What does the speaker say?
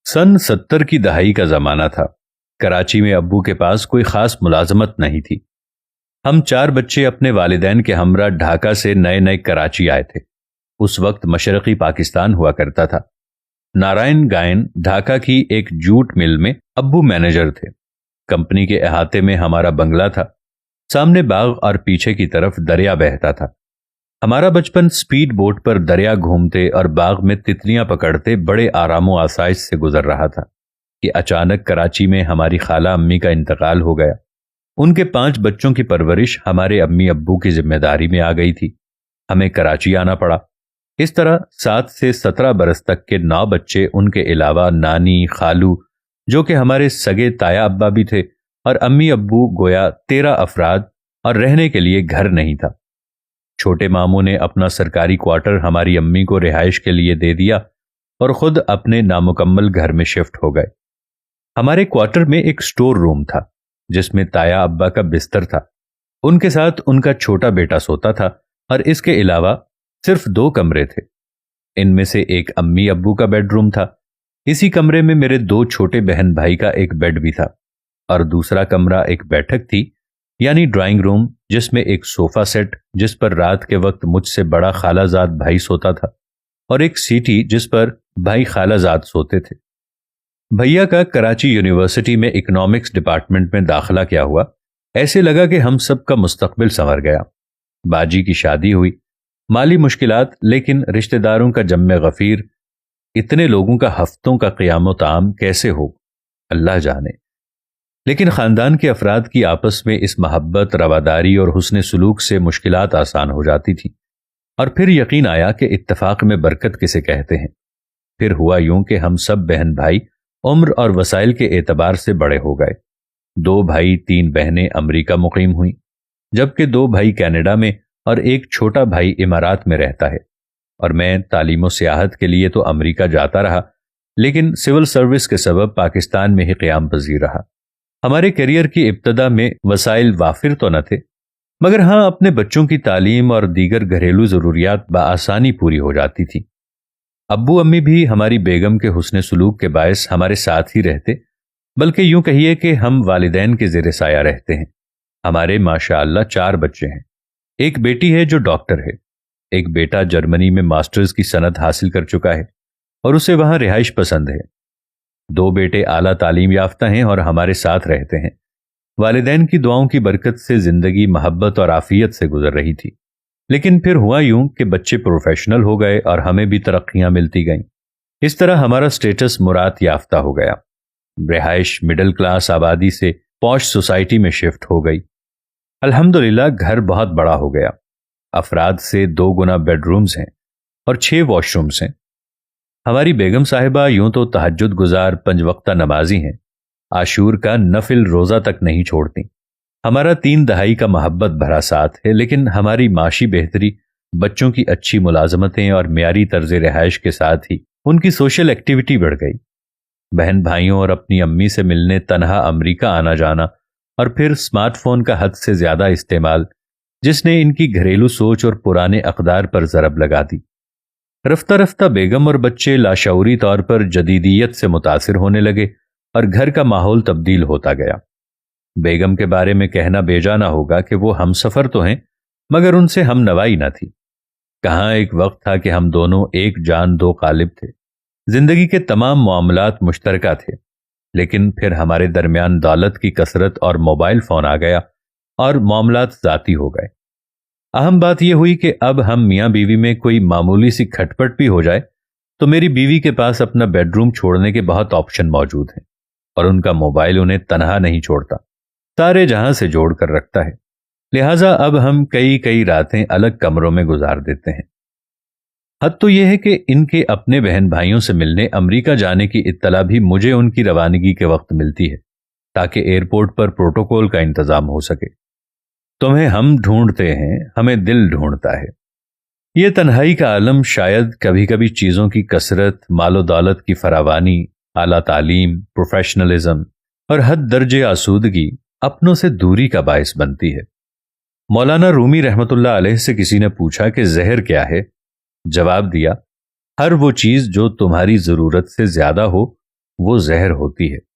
सन 70 की दहाई का जमाना था। कराची में अब्बू के पास कोई खास मुलाजमत नहीं थी। हम 4 बच्चे अपने वालिदैन के हमरा ढाका से नए नए कराची आए थे। उस वक्त मशरकी पाकिस्तान हुआ करता था। नारायण गायन ढाका की एक जूट मिल में अब्बू मैनेजर थे। कंपनी के अहाते में हमारा बंगला था। सामने बाग और पीछे की तरफ दरिया बहता था। हमारा बचपन स्पीड बोट पर दरिया घूमते और बाग में तितलियां पकड़ते बड़े आरामो आसाइश से गुजर रहा था कि अचानक कराची में हमारी खाला अम्मी का इंतकाल हो गया। उनके 5 बच्चों की परवरिश हमारे अम्मी अब्बू की जिम्मेदारी में आ गई थी। हमें कराची आना पड़ा। इस तरह 7 से 17 बरस तक के 9 बच्चे, उनके अलावा नानी, खालू जो कि हमारे सगे ताया अब्बा भी थे, और अम्मी अब्बू, गोया 13 अफराद, और रहने के लिए घर नहीं था। छोटे मामू ने अपना सरकारी क्वार्टर हमारी अम्मी को रिहाइश के लिए दे दिया और खुद अपने नामुकम्मल घर में शिफ्ट हो गए। हमारे क्वार्टर में एक स्टोर रूम था जिसमें ताया अब्बा का बिस्तर था। उनके साथ उनका छोटा बेटा सोता था और इसके अलावा सिर्फ 2 कमरे थे। इनमें से एक अम्मी अब्बू का बेडरूम था। इसी कमरे में मेरे 2 छोटे बहन भाई का एक बेड भी था और दूसरा कमरा एक बैठक थी, यानी ड्राइंग रूम, जिसमें एक सोफा सेट जिस पर रात के वक्त मुझसे बड़ा खालाजाद भाई सोता था और एक सीटी जिस पर भाई खालाजाद सोते थे। भैया का कराची यूनिवर्सिटी में इकोनॉमिक्स डिपार्टमेंट में दाखिला क्या हुआ, ऐसे लगा कि हम सब का मुस्तकबिल संवर गया। बाजी की शादी हुई, माली मुश्किलात, लेकिन रिश्तेदारों का जम्मे गफीर, इतने लोगों का हफ्तों का क़याम ताम कैसे हो अल्लाह जाने। लेकिन खानदान के अफराद की आपस में इस मोहब्बत, रवादारी और हुस्न सुलूक से मुश्किलात आसान हो जाती थी। और फिर यकीन आया कि इत्तफाक में बरकत किसे कहते हैं। फिर हुआ यूं कि हम सब बहन भाई उम्र और वसाइल के एतबार से बड़े हो गए। 2 भाई 3 बहनें अमरीका मुकीम हुई, जबकि 2 भाई कनाडा में और एक छोटा भाई इमारात में रहता है। और मैं तालीम सियाहत के लिए तो अमरीका जाता रहा, लेकिन सिविल सर्विस के सबब पाकिस्तान में ही क़याम पज़ीर रहा। हमारे करियर की इब्तदा में वसाइल वाफिर तो न थे, मगर हाँ, अपने बच्चों की तालीम और दीगर घरेलू ज़रूरियात बआसानी पूरी हो जाती थी। अब्बू अम्मी भी हमारी बेगम के हुस्न सुलूक के बायस हमारे साथ ही रहते, बल्कि यूं कहिए कि हम वालिदैन के ज़ेर साया रहते हैं। हमारे माशाअल्लाह 4 बच्चे हैं। एक बेटी है जो डॉक्टर है, एक बेटा जर्मनी में मास्टर्स की सनद हासिल कर चुका है और उसे वहां रिहाइश पसंद है। 2 बेटे आला तालीम याफ्ता हैं और हमारे साथ रहते हैं। वालिदैन की दुआओं की बरकत से जिंदगी मोहब्बत और आफियत से गुजर रही थी। लेकिन फिर हुआ यूं कि बच्चे प्रोफेशनल हो गए और हमें भी तरक्कियां मिलती गईं। इस तरह हमारा स्टेटस मुराद याफ्ता हो गया। रिहाइश मिडिल क्लास आबादी से पॉश सोसाइटी में शिफ्ट हो गई। अल्हम्दुलिल्लाह घर बहुत बड़ा हो गया। अफराद से 2 गुना बेडरूम्स हैं और 6 वॉशरूम्स हैं। हमारी बेगम साहिबा यूं तो तहज्जुद गुजार 5 वक्ता नमाजी हैं, आशूर का नफिल रोजा तक नहीं छोड़ती। हमारा 3 दहाई का मोहब्बत भरा साथ है, लेकिन हमारी माशी बेहतरी, बच्चों की अच्छी मुलाजमतें और म्यारी तर्ज रिहाइश के साथ ही उनकी सोशल एक्टिविटी बढ़ गई। बहन भाइयों और अपनी अम्मी से मिलने तनहा अमरीका आना जाना और फिर स्मार्टफोन का हद से ज्यादा इस्तेमाल, जिसने इनकी घरेलू सोच और पुराने अक़दार पर ज़रब लगा दी। रफ्ता रफ्ता बेगम और बच्चे लाशऊरी तौर पर जदीदियत से मुतासिर होने लगे और घर का माहौल तब्दील होता गया। बेगम के बारे में कहना बेजाना होगा कि वो हम सफ़र तो हैं, मगर उनसे हम नवाई न थी। कहाँ एक वक्त था कि हम दोनों एक जान 2 कालिब थे। जिंदगी के तमाम मामलात मुश्तरका थे, लेकिन फिर हमारे दरमियान दौलत की कसरत और मोबाइल फ़ोन आ गया और मामलात ज़ाती हो गए। अहम बात यह हुई कि अब हम मियाँ बीवी में कोई मामूली सी खटपट भी हो जाए तो मेरी बीवी के पास अपना बेडरूम छोड़ने के बहुत ऑप्शन मौजूद हैं और उनका मोबाइल उन्हें तनहा नहीं छोड़ता, सारे जहां से जोड़ कर रखता है। लिहाजा अब हम कई कई रातें अलग कमरों में गुजार देते हैं। हद तो यह है कि इनके अपने बहन भाइयों से मिलने अमेरिका जाने की इत्तला भी मुझे उनकी रवानगी के वक्त मिलती है, ताकि एयरपोर्ट पर प्रोटोकॉल का इंतजाम हो सके। तुम्हें हम ढूंढते हैं, हमें दिल ढूंढता है। ये तन्हाई का आलम शायद कभी कभी चीज़ों की कसरत, मालो दौलत की फरावानी, आला तालीम, प्रोफेशनलिज्म और हद दर्जे आसूदगी अपनों से दूरी का बायस बनती है। मौलाना रूमी रहमतुल्लाह अलैह से किसी ने पूछा कि जहर क्या है? जवाब दिया, हर वो चीज़ जो तुम्हारी ज़रूरत से ज़्यादा हो وہ زہر ہوتی ہے۔